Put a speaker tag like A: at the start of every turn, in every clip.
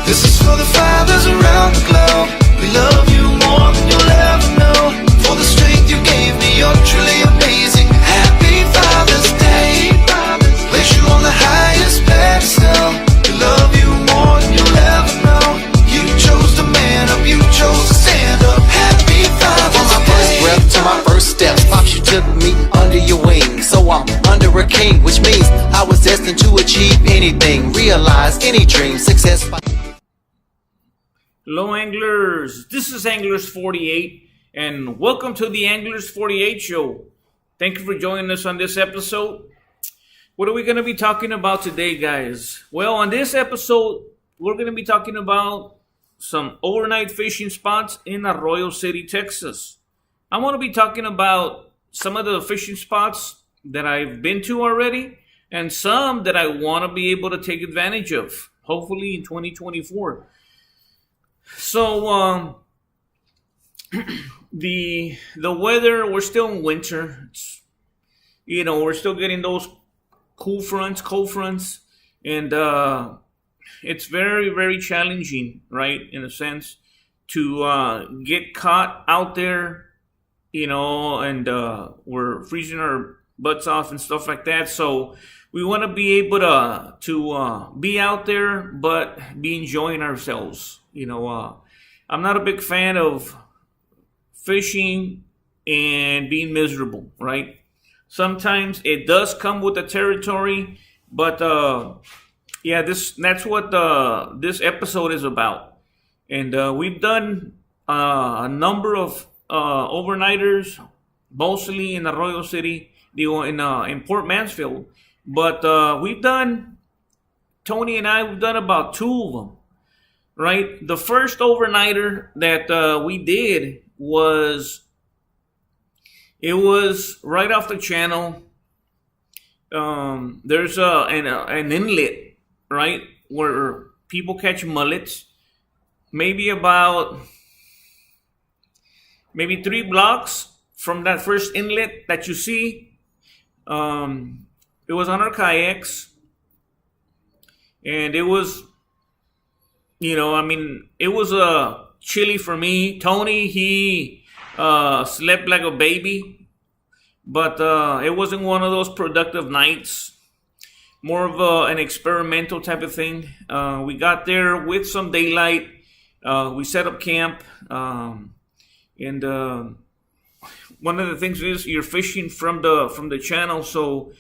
A: This is for the fathers around the globe. We love you more than you'll ever know. For the strength you gave me, you're truly amazing. Happy Father's Day. Place you on the highest pedestal. We love you more than you'll ever know. You chose to man up, you chose to stand up. Happy Father's Day. From my first breath to my first steps, Pops, you took me under your wing. So I'm under a king, which means I was destined to achieve anything, realize any dream, success.
B: Hello anglers, this is Anglers 48 and welcome to the Anglers 48 show. Thank you for joining us on this episode. What are we going to be talking about today, guys? Well, on this episode, we're going to be talking about some overnight fishing spots in Arroyo City, Texas. I want to be talking about some of the fishing spots that I've been to already and some that I want to be able to take advantage of, hopefully in 2024. So, the weather, we're still in winter. We're still getting those cold fronts, and it's very, very challenging, right, in a sense, to get caught out there, and we're freezing our butts off and stuff like that. So we want to be able to be out there, but be enjoying ourselves. I'm not a big fan of fishing and being miserable, right? Sometimes it does come with the territory, but that's what this episode is about. And we've done a number of overnighters, mostly in Arroyo City, in Port Mansfield. But Tony and I, we've done about two of them. Right, the first overnighter that we did was right off the channel. There's an inlet, right, where people catch mullets. Maybe 3 blocks from that first inlet that you see. It was on our kayaks, and it was. It was chilly for me. Tony, he slept like a baby, but it wasn't one of those productive nights. More of an experimental type of thing. We got there with some daylight. We set up camp, and one of the things is you're fishing from the channel. So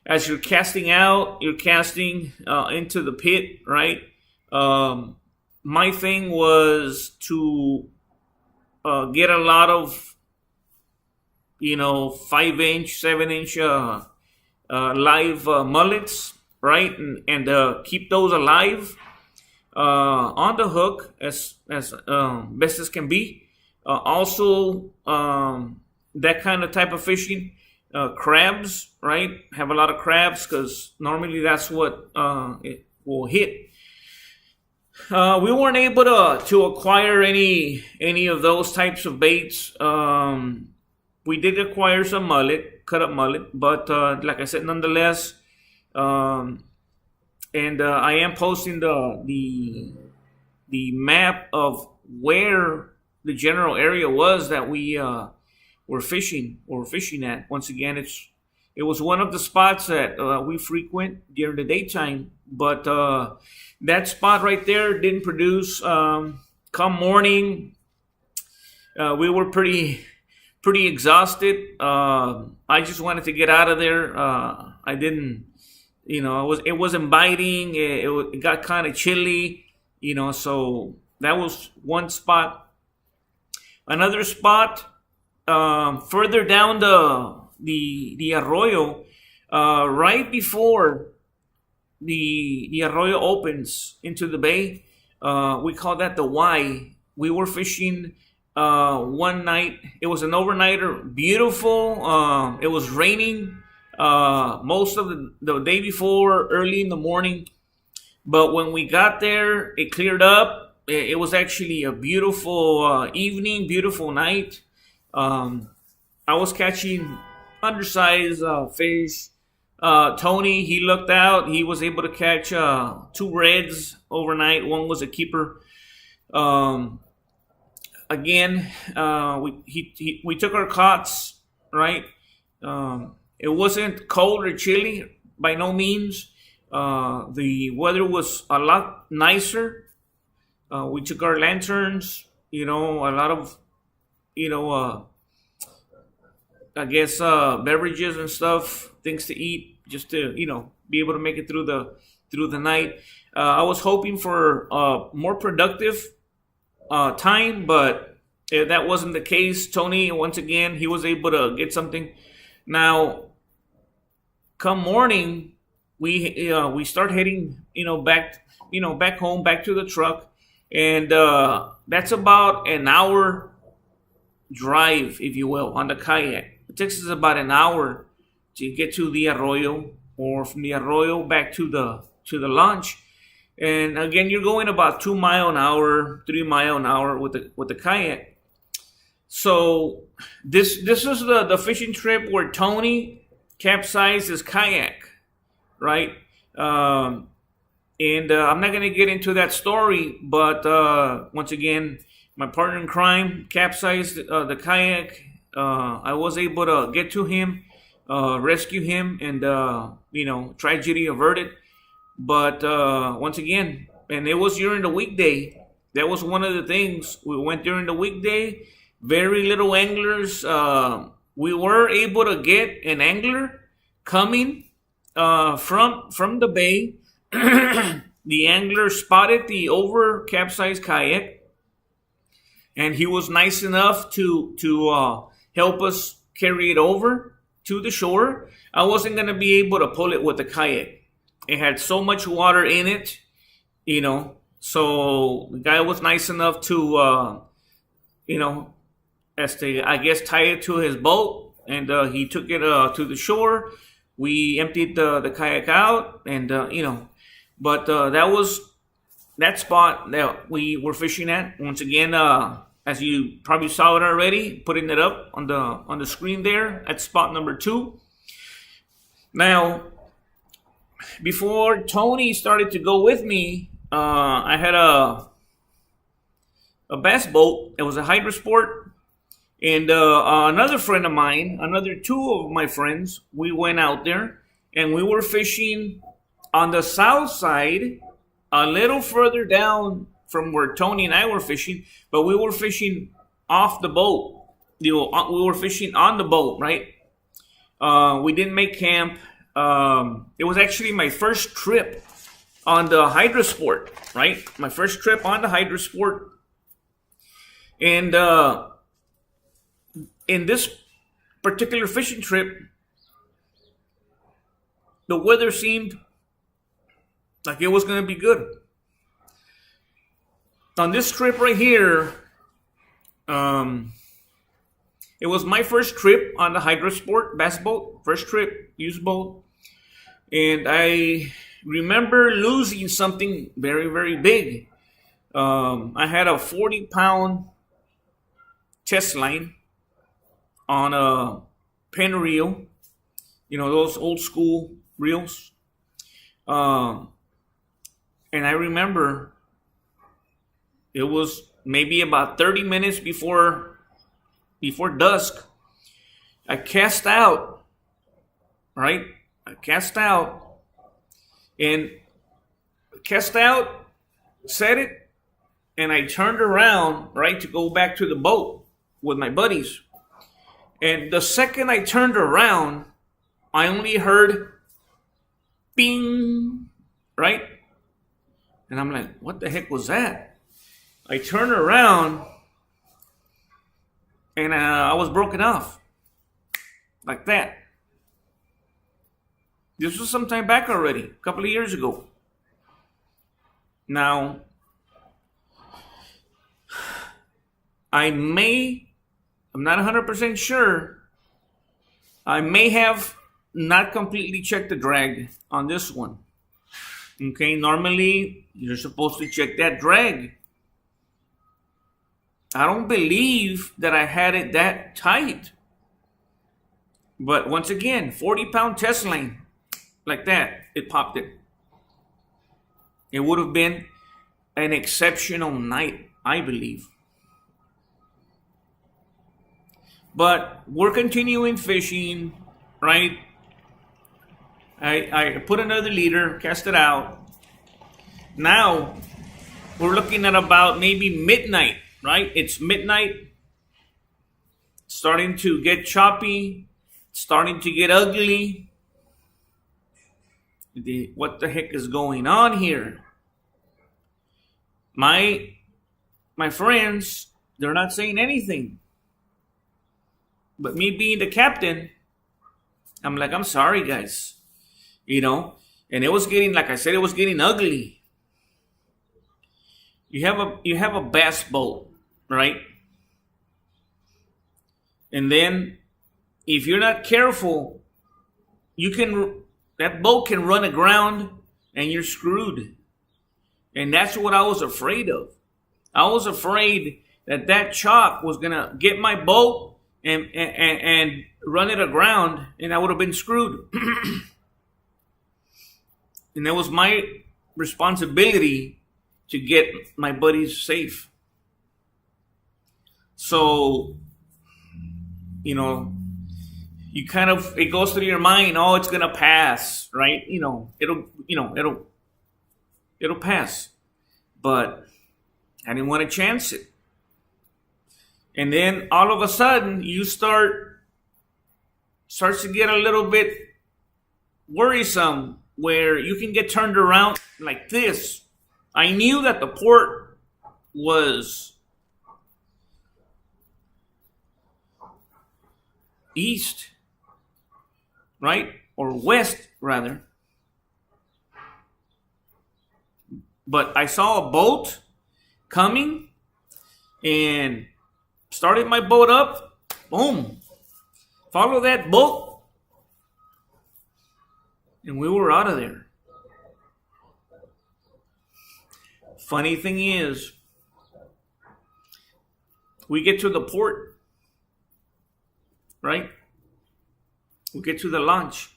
B: as you're casting out, you're casting into the pit, right? My thing was to get a lot of, 5-inch, 7-inch live mullets, right, and keep those alive on the hook as best as can be. Also, that kind of type of fishing, crabs, right? Have a lot of crabs because normally that's what it will hit. We weren't able to acquire any of those types of baits. We did acquire some cut up mullet, but like I said, nonetheless, and I am posting the map of where the general area was that we were fishing at. Once again, it was one of the spots that we frequent during the daytime, but that spot right there didn't produce. Come morning, we were pretty exhausted. I just wanted to get out of there. I didn't, it wasn't biting. It got kind of chilly, so that was one spot. Another spot, further down the Arroyo, right before the Arroyo opens into the bay. We call that the Y. We were fishing one night. It was an overnighter, beautiful. It was raining most of the day before, early in the morning. But when we got there, it cleared up. It was actually a beautiful evening, beautiful night. I was catching undersized fish, Tony, he looked out. He was able to catch 2 reds overnight. One was a keeper. Again, we took our cots, right? It wasn't cold or chilly by no means. The weather was a lot nicer. We took our lanterns, a lot of, I guess beverages and stuff, things to eat, just to be able to make it through the night. I was hoping for more productive time, but that wasn't the case. Tony, once again, he was able to get something. Now, come morning, we start heading back home, back to the truck, and that's about an hour drive, if you will, on the kayak. It takes us about an hour to get to the Arroyo, or from the Arroyo back to the launch. And again, you're going about 2 miles an hour, 3 miles an hour with the kayak. So this is the fishing trip where Tony capsized his kayak, right? And I'm not gonna get into that story, but once again, my partner in crime capsized the kayak. I was able to get to him, rescue him, and tragedy averted. But once again, and it was during the weekday. That was one of the things. We went during the weekday. Very little anglers. We were able to get an angler coming from the bay. The angler spotted the over capsized kayak, and he was nice enough to help us carry it over to the shore. I wasn't going to be able to pull it with the kayak. It had so much water in it, so the guy was nice enough to, I guess, tie it to his boat, and he took it to the shore. We emptied the kayak out, and, but that was that spot that we were fishing at. Once again, as you probably saw it already, putting it up on the screen there at spot number 2. Now, before Tony started to go with me, I had a bass boat. It was a hydrosport, and another friend of mine, another 2 of my friends, we went out there and we were fishing on the south side, a little further down from where Tony and I were fishing, but we were fishing off the boat. We were fishing on the boat, right? We didn't make camp. It was actually my first trip on the hydrosport, right? My first trip on the hydrosport. And in this particular fishing trip, the weather seemed like it was going to be good. On this trip right here, it was my first trip on the hydrosport bass boat, first trip, used boat. And I remember losing something very, very big. I had a 40-pound test line on a pen reel, those old school reels. And I remember it was maybe about 30 minutes before dusk. I cast out, right? Set it, and I turned around, right, to go back to the boat with my buddies. And the second I turned around, I only heard bing, right? And I'm like, what the heck was that? I turned around, and I was broken off. Like that. This was some time back already, a couple of years ago. Now, I'm not 100% sure, I may have not completely checked the drag on this one. Okay, normally you're supposed to check that drag. I don't believe that I had it that tight. But once again, 40-pound test line. like that, it popped it. It would have been an exceptional night, I believe. But we're continuing fishing, right? I put another leader, cast it out. Now we're looking at about maybe midnight, right? It's midnight, starting to get choppy, starting to get ugly. What the heck is going on here? My friends, they're not saying anything. But me being the captain, I'm like, I'm sorry, guys. And it was getting, like I said, it was getting ugly. You have a bass boat, right? And then if you're not careful, that boat can run aground and you're screwed. And that's what I was afraid of. I was afraid that chop was gonna get my boat and run it aground, and I would have been screwed. And that was my responsibility to get my buddies safe. So, you kind of, it goes through your mind, oh, it's gonna pass, right? It'll pass. But I didn't want to chance it. And then all of a sudden you starts to get a little bit worrisome, where you can get turned around like this. I knew that the port was east, right? Or west, rather. But I saw a boat coming and started my boat up. Boom. Follow that boat. And we were out of there. Funny thing is, we get to the port, right? We get to the launch.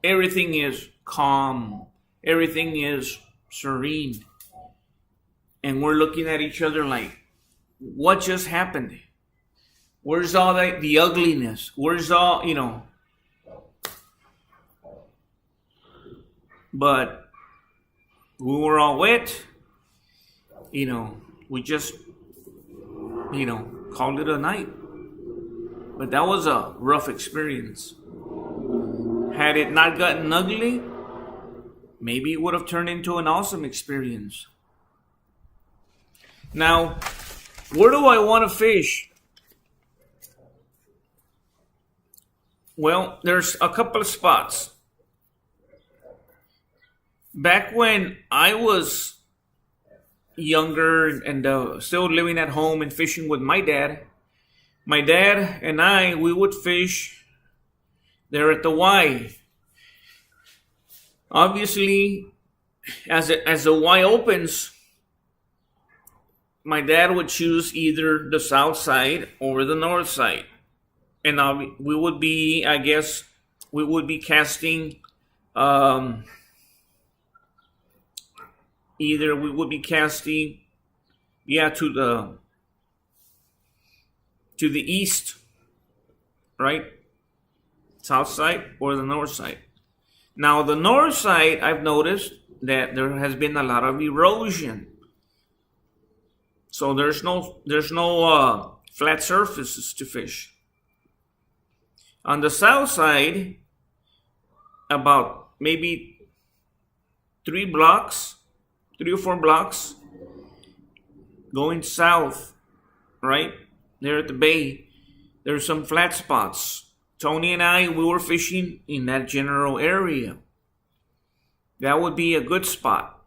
B: Everything is calm. Everything is serene. And we're looking at each other like, what just happened? Where's all the ugliness? Where's all, But we were all wet. We just, called it a night. But that was a rough experience. Had it not gotten ugly, maybe it would have turned into an awesome experience. Now, where do I want to fish? Well, there's a couple of spots. Back when I was younger and still living at home and fishing with my dad and I, we would fish there at the Y. Obviously, as the Y opens, my dad would choose either the south side or the north side. And we would be casting, either we would be casting, to the east, right? South side or the north side. Now, the north side, I've noticed that there has been a lot of erosion. So there's no flat surfaces to fish. On the south side, about maybe 3 or 4 blocks going south, right there at the bay, there's some flat spots. Tony and I, we were fishing in that general area. That would be a good spot.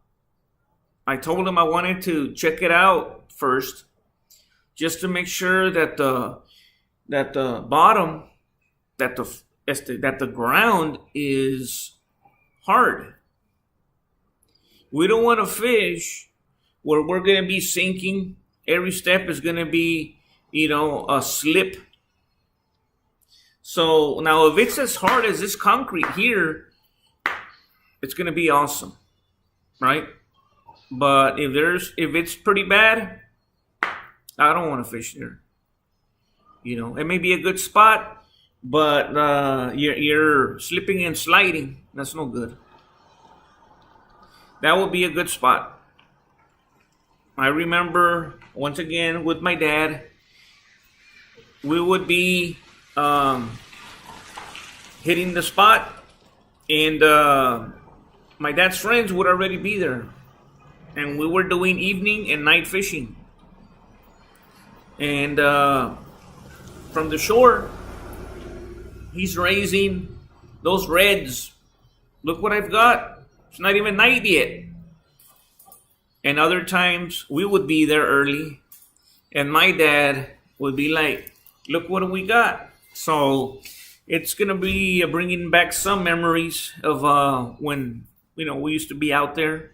B: I told him I wanted to check it out first, just to make sure that the bottom, that the ground is hard. We don't want to fish where we're going to be sinking. Every step is going to be, a slip. So now if it's as hard as this concrete here, it's going to be awesome, right? But if it's pretty bad, I don't want to fish there. It may be a good spot, but you're slipping and sliding. That's no good. That would be a good spot. I remember, once again, with my dad, we would be hitting the spot, and my dad's friends would already be there. And we were doing evening and night fishing. And from the shore, he's raising those reds. Look what I've got. It's not even night yet. And other times, we would be there early. And my dad would be like, look what we got. So it's going to be bringing back some memories of when, we used to be out there.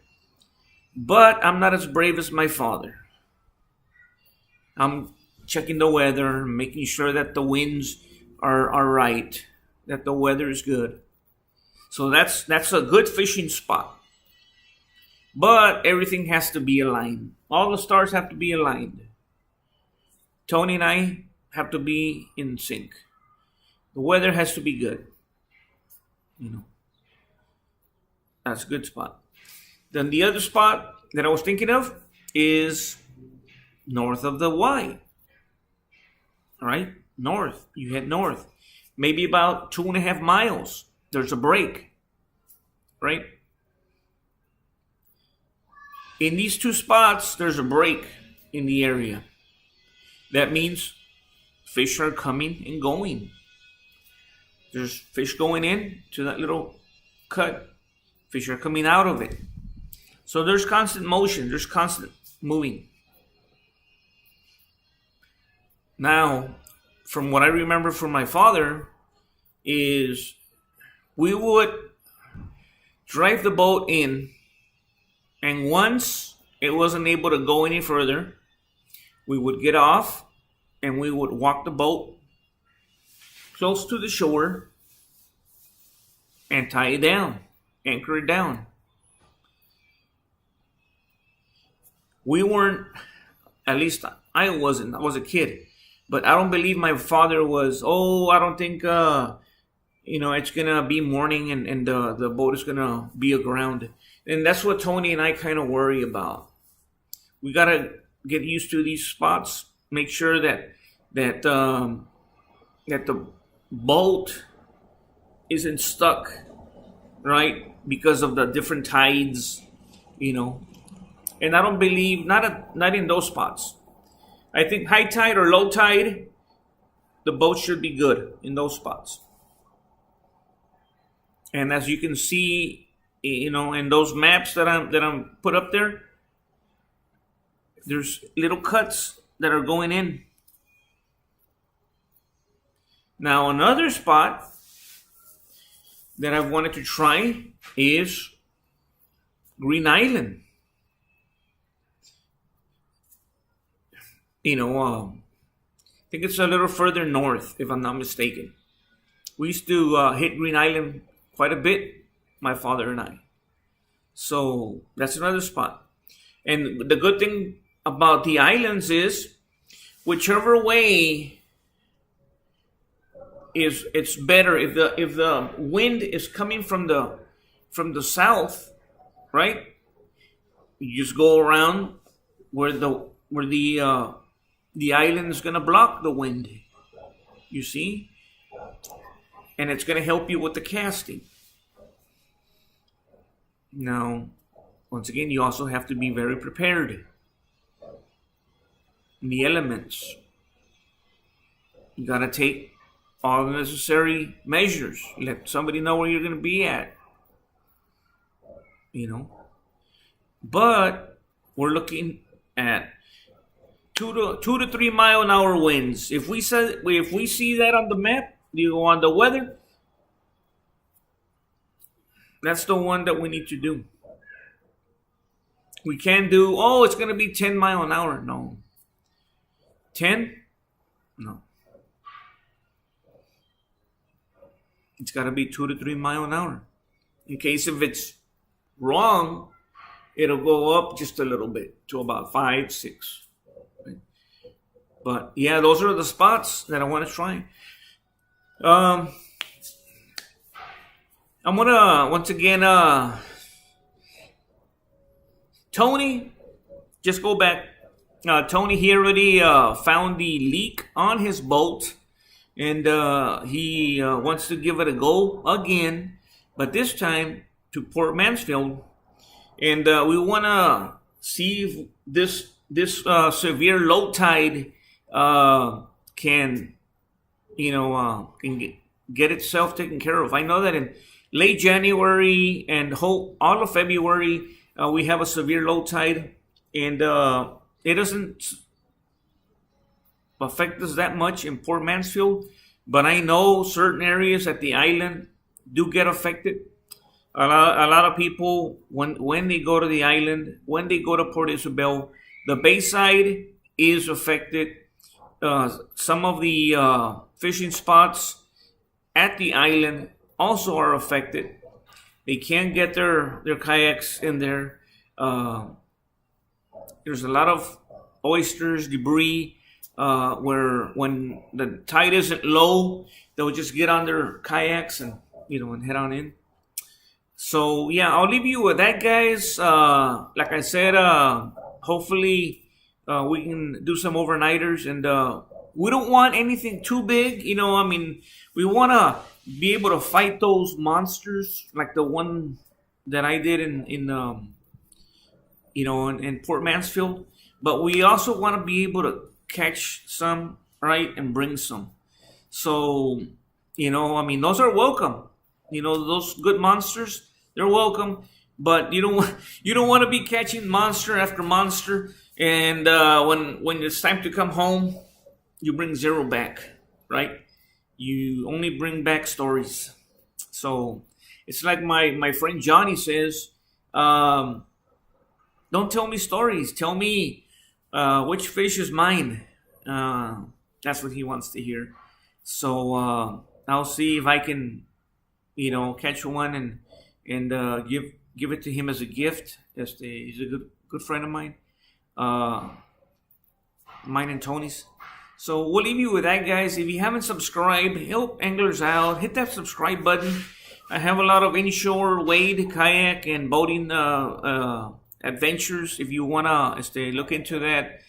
B: But I'm not as brave as my father. I'm checking the weather, making sure that the winds are right, that the weather is good. So that's a good fishing spot. But everything has to be aligned. All the stars have to be aligned. Tony and I have to be in sync. The weather has to be good. That's a good spot. Then the other spot that I was thinking of is north of the Y. All right? North. You head north. Maybe about 2.5 miles. There's a break. Right? In these two spots, there's a break in the area. That means fish are coming and going. There's fish going in to that little cut. Fish are coming out of it. So there's constant motion. There's constant moving. Now, from what I remember from my father, is we would drive the boat in, and once it wasn't able to go any further, we would get off and we would walk the boat close to the shore and tie it down, anchor it down. We weren't, at least I wasn't, I was a kid, but I don't believe my father was, I don't think, it's going to be morning and the boat is going to be aground. And that's what Tony and I kind of worry about. We got to get used to these spots, make sure that the boat isn't stuck, right? Because of the different tides, And I don't believe, not in those spots. I think high tide or low tide, the boat should be good in those spots. And as you can see, in those maps that I'm put up there, there's little cuts that are going in. Now another spot that I've wanted to try is Green Island. I think it's a little further north, if I'm not mistaken. We used to hit Green Island quite a bit, my father and I. So that's another spot. And the good thing about the islands is, whichever way it's better. If the wind is coming from the south, right? You just go around where the island is going to block the wind, you see? And it's going to help you with the casting. Now, once again, you also have to be very prepared. In the elements, you got to take all the necessary measures. Let somebody know where you're going to be at. But we're looking at 2 to 3 mile an hour winds. If we see that on the map, you go on the weather, that's the one that we need to do. We can't do, it's going to be 10 mile an hour. No. 10? No. It's got to be 2 to 3 miles an hour. In case if it's wrong, it'll go up just a little bit to about 5, 6. Right? But yeah, those are the spots that I want to try. I'm gonna once again, Tony, just go back. Tony, he already found the leak on his boat, and he wants to give it a go again, but this time to Port Mansfield, and we want to see if this severe low tide can get itself taken care of. I know that in late January and all of February we have a severe low tide, and it doesn't affect us that much in Port Mansfield, but I know certain areas at the island do get affected. A lot of people, when they go to the island, when they go to Port Isabel, the bayside is affected. Some of the fishing spots at the island also are affected. They can't get their kayaks in there. There's a lot of oysters, debris, where when the tide isn't low, they'll just get on their kayaks and head on in. So yeah, I'll leave you with that, guys. Like I said, hopefully we can do some overnighters, and we don't want anything too big. We want to be able to fight those monsters like the one that I did in Port Mansfield. But we also want to be able to catch some, right, and bring some. So, those are welcome. Those good monsters, they're welcome. But you don't want to be catching monster after monster, and when it's time to come home, you bring 0 back, right? You only bring back stories. So it's like my friend Johnny says, don't tell me stories. Tell me which fish is mine. That's what he wants to hear. So I'll see if I can, catch one and give it to him as a gift. He's a good friend of mine. Mine and Tony's. So we'll leave you with that, guys. If you haven't subscribed, help anglers out. Hit that subscribe button. I have a lot of inshore wade, kayak, and boating adventures. If you wanna look into that,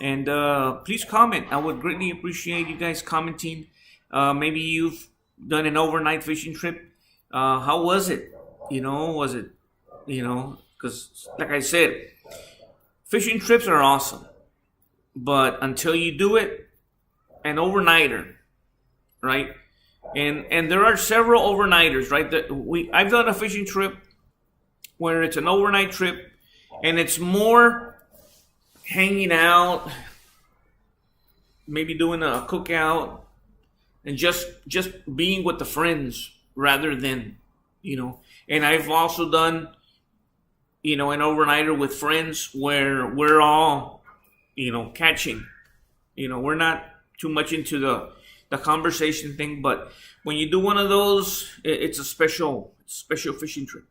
B: and please comment. I would greatly appreciate you guys commenting. Maybe you've done an overnight fishing trip. How was it? Was it? Because like I said, fishing trips are awesome, but until you do it, an overnighter, right? And there are several overnighters, right? I've done a fishing trip where it's an overnight trip, and it's more hanging out, maybe doing a cookout, and just being with the friends rather than, And I've also done, an overnighter with friends where we're all, catching. We're not too much into the conversation thing, but when you do one of those, it's a special fishing trip.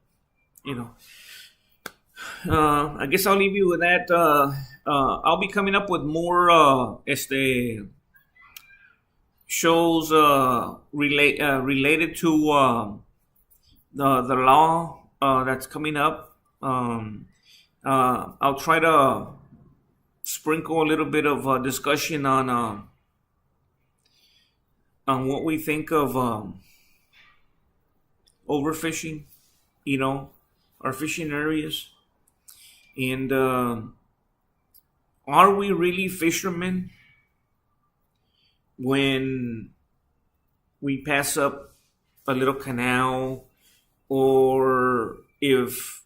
B: I guess I'll leave you with that. I'll be coming up with more shows related to the law that's coming up. I'll try to sprinkle a little bit of discussion on what we think of overfishing, our fishing areas, and are we really fishermen when we pass up a little canal, or if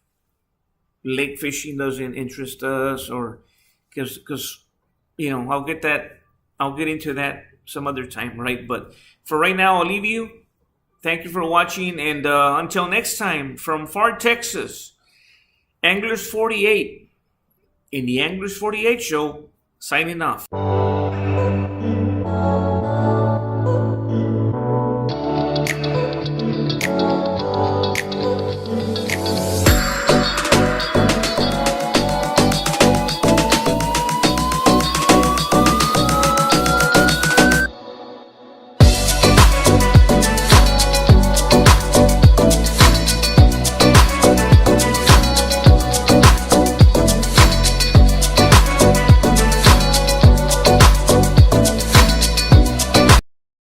B: lake fishing doesn't interest us, or because I'll get into that some other time, right? But for right now, I'll leave you. Thank you for watching, and until next time, from far Texas, Anglers 48 in the Anglers 48 show, signing off.